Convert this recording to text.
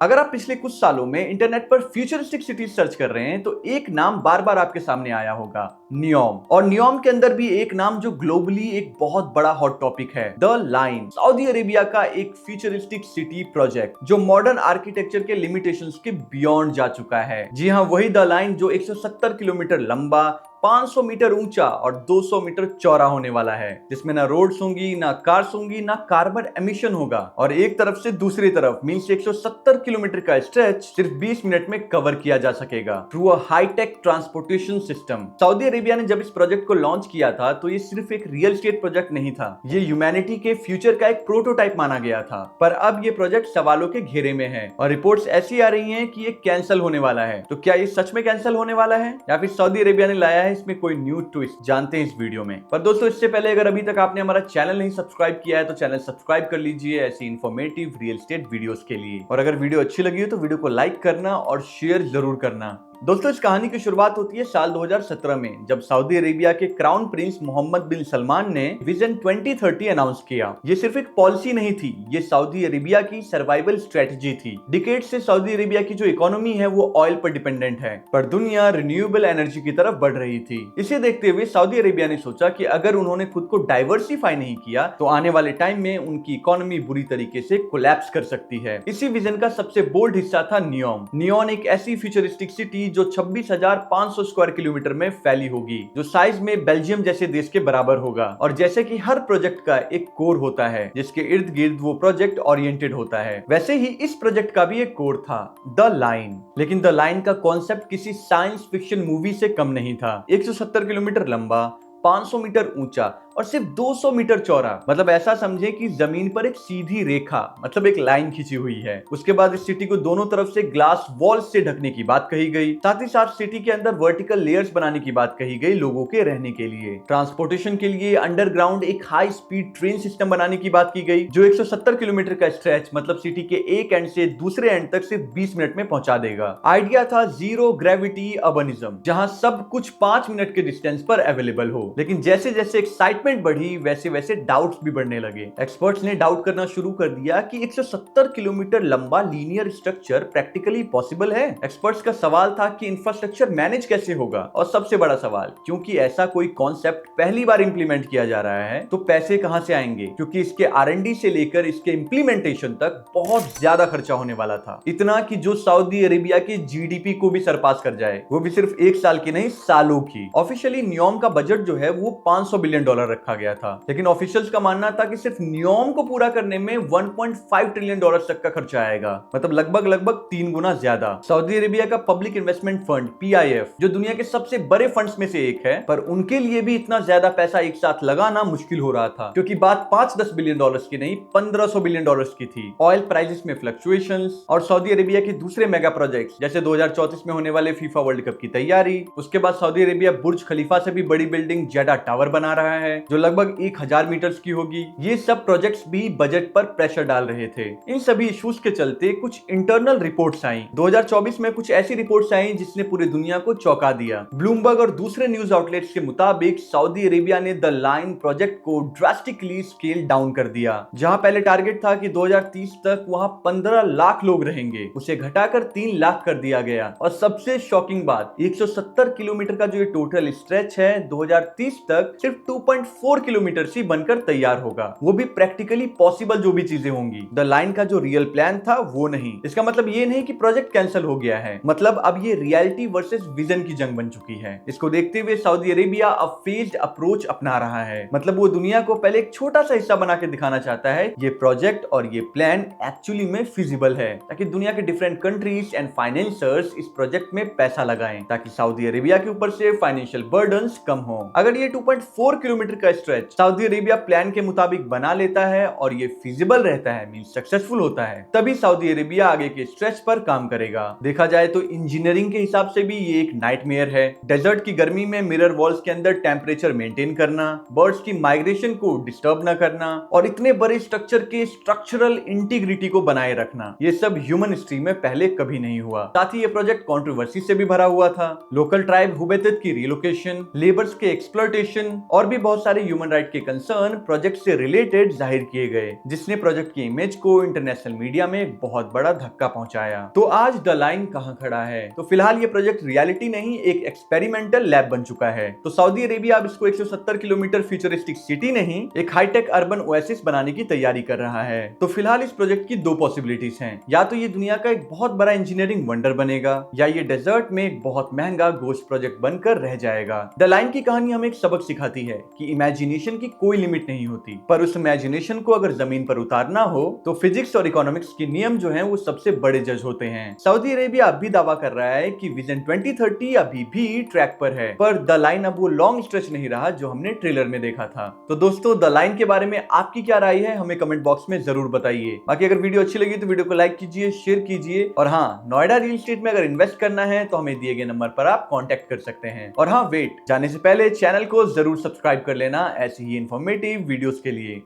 अगर आप पिछले कुछ सालों में इंटरनेट पर फ्यूचरिस्टिक सिटीज सर्च कर रहे हैं तो एक नाम बार बार आपके सामने आया होगा, नियोम। और नियोम के अंदर भी एक नाम जो ग्लोबली एक बहुत बड़ा हॉट टॉपिक है, द लाइन। सऊदी अरेबिया का एक फ्यूचरिस्टिक सिटी प्रोजेक्ट जो मॉडर्न आर्किटेक्चर के लिमिटेशंस के बियॉन्ड जा चुका है। जी हाँ, वही द लाइन जो 170 किलोमीटर लंबा, 500 मीटर ऊंचा और 200 मीटर चौड़ा होने वाला है, जिसमें ना रोड्स होंगी, ना कार्स होंगी, ना कार्बन एमिशन होगा। और एक तरफ से दूसरी तरफ मींस 170 किलोमीटर का स्ट्रेच सिर्फ 20 मिनट में कवर किया जा सकेगा through a hi-tech transportation system. Saudi Arabia ने जब इस प्रोजेक्ट को लॉन्च किया था तो ये सिर्फ एक रियल एस्टेट प्रोजेक्ट नहीं था, ये ह्यूमैनिटी के फ्यूचर का एक प्रोटोटाइप माना गया था। पर अब ये प्रोजेक्ट सवालों के घेरे में है और रिपोर्ट्स ऐसी आ रही हैं कि ये कैंसिल होने वाला है। तो क्या ये सच में कैंसिल होने वाला है या फिर सऊदी अरेबिया ने लाया है इसमें कोई न्यू ट्विस्ट? जानते हैं इस वीडियो में। पर दोस्तों, इससे पहले अगर अभी तक आपने हमारा चैनल नहीं सब्सक्राइब किया है तो चैनल सब्सक्राइब कर लीजिए ऐसी इंफॉर्मेटिव रियल एस्टेट वीडियोस के लिए। और अगर वीडियो अच्छी लगी हो तो वीडियो को लाइक करना और शेयर जरूर करना। दोस्तों, इस कहानी की शुरुआत होती है साल 2017 में, जब सऊदी अरेबिया के क्राउन प्रिंस मोहम्मद बिन सलमान ने विजन 2030 अनाउंस किया। ये सिर्फ एक पॉलिसी नहीं थी, ये सऊदी अरेबिया की सर्वाइवल स्ट्रेटजी थी। डिकेड से सऊदी अरेबिया की जो इकोनॉमी है वो ऑयल पर डिपेंडेंट है, पर दुनिया रिन्यूएबल एनर्जी की तरफ बढ़ रही थी। इसे देखते हुए सऊदी अरेबिया ने सोचा कि अगर उन्होंने खुद को डाइवर्सिफाई नहीं किया तो आने वाले टाइम में उनकी इकोनॉमी बुरी तरीके से कोलैप्स कर सकती है। इसी विजन का सबसे बोल्ड हिस्सा था नियोम। नियोन एक ऐसी फ्यूचरिस्टिक सिटी जो 26,500 स्क्वायर किलोमीटर में फैली होगी, जो साइज में बेल्जियम जैसे देश के बराबर होगा। और जैसे कि हर प्रोजेक्ट का एक कोर होता है जिसके इर्द गिर्द वो प्रोजेक्ट ओरिएंटेड होता है, वैसे ही इस प्रोजेक्ट का भी एक कोर था, द लाइन। लेकिन द लाइन का कॉन्सेप्ट किसी साइंस फिक्शन मूवी से कम नहीं था। 170 किलोमीटर लंबा, 500 मीटर ऊंचा और सिर्फ 200 मीटर चौड़ा। मतलब ऐसा समझे कि जमीन पर एक सीधी रेखा, मतलब एक लाइन खींची हुई है। उसके बाद इस सिटी को दोनों तरफ से ग्लास वॉल्स से ढकने की बात कही गई। साथ ही साथ सिटी के अंदर वर्टिकल लेयर्स बनाने की बात कही गई लोगों के रहने के लिए। ट्रांसपोर्टेशन के लिए अंडरग्राउंड एक हाई स्पीड ट्रेन सिस्टम बनाने की बात की गई, जो 170 किलोमीटर का स्ट्रेच मतलब सिटी के एक एंड से दूसरे एंड तक सिर्फ 20 मिनट में पहुंचा देगा। आइडिया था जीरो ग्रेविटी अर्बनिज्म, जहां सब कुछ 5 मिनट के डिस्टेंस पर अवेलेबल हो। लेकिन जैसे जैसे एक्साइटमेंट बढ़ी वैसे वैसे डाउट्स भी बढ़ने लगे। एक्सपर्ट्स ने डाउट करना शुरू कर दिया कि 170 किलोमीटर लंबा लीनियर स्ट्रक्चर प्रैक्टिकली पॉसिबल है। एक्सपर्ट्स का सवाल था कि इंफ्रास्ट्रक्चर मैनेज कैसे होगा, और सबसे बड़ा सवाल, क्योंकि ऐसा कोई कॉन्सेप्ट पहली बार इंप्लीमेंट किया जा रहा है तो पैसे कहां से आएंगे, क्योंकि इसके R&D से लेकर इसके इंप्लीमेंटेशन तक बहुत ज्यादा खर्चा होने वाला था। इतना कि जो सऊदी अरेबिया की GDP को भी सरपास कर जाए, वो भी सिर्फ एक साल की नहीं, सालों की। ऑफिशियली नियोम का बजट जो है वो $500 बिलियन रखा गया था, लेकिन ऑफिशियल्स का मानना था कि सिर्फ नियोम को पूरा करने में $1.5 ट्रिलियन तक का खर्चा आएगा, मतलब लगभग 3 गुना ज्यादा। सऊदी अरेबिया का पब्लिक इन्वेस्टमेंट फंड PIF, जो दुनिया के सबसे बड़े फंड्स में से एक है, पर उनके लिए भी इतना ज्यादा पैसा एक साथ लगाना मुश्किल हो रहा था, क्योंकि बात 5-10 बिलियन डॉलर्स की नहीं, $1,500 बिलियन की थी। ऑयल प्राइसेस में फ्लक्चुएशंस और सऊदी अरेबिया के दूसरे मेगा प्रोजेक्ट्स जैसे 2034 में होने वाले फीफा वर्ल्ड कप की तैयारी। उसके बाद सऊदी अरेबिया बुर्ज खलीफा से भी बड़ी बिल्डिंग जेडा टावर बना रहा है जो लगभग 1000 मीटर्स की होगी। ये सब प्रोजेक्ट्स भी बजट पर प्रेशर डाल रहे थे। इन सभी इश्यूज के चलते कुछ इंटरनल रिपोर्ट्स आई। 2024 में कुछ ऐसी रिपोर्ट्स आई जिसने पूरी दुनिया को चौंका दिया। ब्लूमबर्ग और दूसरे न्यूज आउटलेट्स के मुताबिक सऊदी अरेबिया ने द लाइन प्रोजेक्ट को ड्रास्टिकली स्केल डाउन कर दिया। जहां पहले टारगेट था कि 2030 तक वहां 15 लाख लोग रहेंगे, उसे घटाकर 3 लाख कर दिया गया। और सबसे शॉकिंग बात, 170 किलोमीटर का जो ये टोटल स्ट्रेच है 2030 तक सिर्फ 2.4 किलोमीटर से बनकर तैयार होगा, वो भी प्रैक्टिकली पॉसिबल जो भी चीजें होंगी। द लाइन का जो रियल प्लान था वो नहीं। इसका मतलब ये नहीं कि प्रोजेक्ट कैंसिल हो गया है, मतलब अब ये रियलिटी वर्सेस विजन की जंग बन चुकी है। इसको देखते हुए सऊदी अरेबिया अब फेज्ड अप्रोच अपना रहा है, मतलब वो दुनिया को पहले एक छोटा सा हिस्सा बना के दिखाना चाहता है ये प्रोजेक्ट और ये प्लान एक्चुअली में फिजिबल है, ताकि दुनिया के डिफरेंट कंट्रीज एंड फाइनेंसर्स इस प्रोजेक्ट में पैसा लगाएं, ताकि सऊदी अरेबिया के ऊपर से फाइनेंशियल बर्डन्स कम हो। अगर ये 2.4 किलोमीटर का स्ट्रेच सऊदी अरेबिया प्लान के मुताबिक बना लेता है और ये फिजिबल रहता है, मींस सक्सेसफुल होता है, तभी सऊदी अरेबिया आगे के स्ट्रेच पर काम करेगा। देखा जाए तो इंजीनियरिंग के हिसाब से भी ये एक नाइटमेयर है। डेजर्ट की गर्मी में मिरर वॉल्स के अंदर टेम्परेचर मेंटेन करना, बर्ड्स की माइग्रेशन को डिस्टर्ब न करना और इतने बड़े स्ट्रक्चर के स्ट्रक्चरल इंटीग्रिटी को बनाए रखना, ये सब ह्यूमन हिस्ट्री में पहले कभी नहीं हुआ। साथ ही ये प्रोजेक्ट कंट्रोवर्सी से भी भरा हुआ था। लोकल ट्राइब हुबैतत की रिलोकेशन, लेबर्स के एक्सप्लॉयटेशन और भी बहुत सारे ह्यूमन राइट के कंसर्न प्रोजेक्ट से रिलेटेड जाहिर किए गए, जिसने प्रोजेक्ट की इमेज को इंटरनेशनल मीडिया में एक बहुत बड़ा धक्का पहुंचाया। तो आज द लाइन कहां खड़ा है? तो फिलहाल ये प्रोजेक्ट रियलिटी नहीं, एक एक्सपेरिमेंटल लैब बन चुका है। तो सऊदी अरेबिया अब इसको 170 किलोमीटर फ्यूचरिस्टिक सिटी नहीं, एक हाईटेक अर्बन ओएसिस बनाने की तैयारी कर रहा है। तो फिलहाल इस प्रोजेक्ट की दो पॉसिबिलिटीज हैं, या तो ये दुनिया का एक बहुत बड़ा इंजीनियरिंग वंडर बनेगा, या ये डेजर्ट में एक बहुत महंगा गोश्त प्रोजेक्ट बनकर रह जाएगा। द लाइन की कहानी हमें एक सबक सिखाती है कि इमेजिनेशन की कोई लिमिट नहीं होती, पर उस इमेजिनेशन को अगर जमीन पर उतारना हो तो फिजिक्स और इकोनॉमिक्स के नियम जो हैं वो सबसे बड़े जज होते हैं। सऊदी अरेबिया अब भी दावा कर रहा है कि विजन 2030 अभी भी ट्रैक पर है, पर द लाइन अब वो लॉन्ग स्ट्रेच नहीं रहा जो हमने ट्रेलर में देखा था। तो दोस्तों, द लाइन के बारे में आपकी क्या राय है हमें कमेंट बॉक्स में जरूर बताइए। बाकी अगर वीडियो अच्छी लगी तो वीडियो को लाइक कीजिए, शेयर कीजिए, और हाँ, नोएडा रियल एस्टेट में अगर इन्वेस्ट करना है तो हमें दिए गए नंबर पर आप कॉन्टेक्ट कर सकते हैं। और हाँ, वेट, जाने से पहले चैनल को जरूर सब्सक्राइब कर लेना ऐसी ही इंफॉर्मेटिव वीडियोस के लिए।